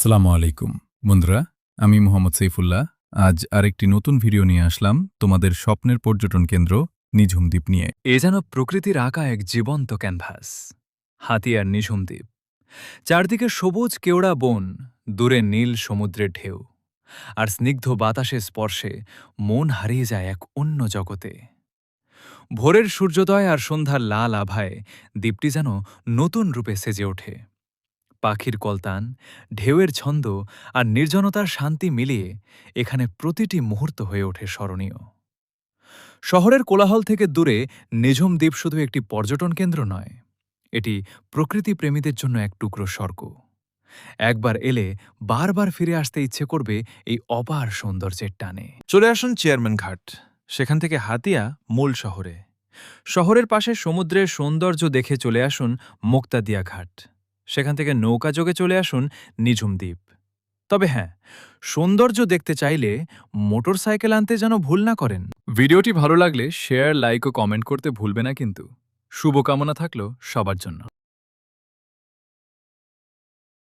আসসালামু আলাইকুম বন্ধুরা, আমি মোহাম্মদ সাইফুল্লাহ। আজ আরেকটি নতুন ভিডিও নিয়ে আসলাম তোমাদের স্বপ্নের পর্যটন কেন্দ্র নিঝুম দ্বীপ নিয়ে। এ যেন প্রকৃতির আঁকা এক জীবন্ত ক্যানভাস। হাতিয়ার নিঝুম দ্বীপ, চারদিকে সবুজ কেওড়া বন, দূরে নীল সমুদ্রের ঢেউ, আর স্নিগ্ধ বাতাসের স্পর্শে মন হারিয়ে যায় এক অন্য জগতে। ভোরের সূর্যোদয় আর সন্ধ্যার লাল আভায় দ্বীপটি যেন নতুন রূপে সেজে ওঠে। পাখির কলতান, ঢেউয়ের ছন্দ আর নির্জনতার শান্তি মিলিয়ে এখানে প্রতিটি মুহূর্ত হয়ে ওঠে স্মরণীয়। শহরের কোলাহল থেকে দূরে নিঝুম দ্বীপ শুধু একটি পর্যটন কেন্দ্র নয়, এটি প্রকৃতি প্রেমীদের জন্য এক টুকরো স্বর্গ। একবার এলে বারবার ফিরে আসতে ইচ্ছে করবে এই অপার সৌন্দর্যের টানে। চলে আসুন চেয়ারম্যান ঘাট, সেখান থেকে হাতিয়া মূল শহরে। শহরের পাশে সমুদ্রের সৌন্দর্য দেখে চলে আসুন মুক্তাদিয়া ঘাট, সেখান থেকে নৌকাযোগে চলে আসুন নিঝুম দ্বীপ। তবে হ্যাঁ, সৌন্দর্য দেখতে চাইলে মোটরসাইকেল আনতে যেন ভুল না করেন। ভিডিওটি ভালো লাগলে শেয়ার, লাইক ও কমেন্ট করতে ভুলবে না কিন্তু। শুভকামনা থাকলো সবার জন্য।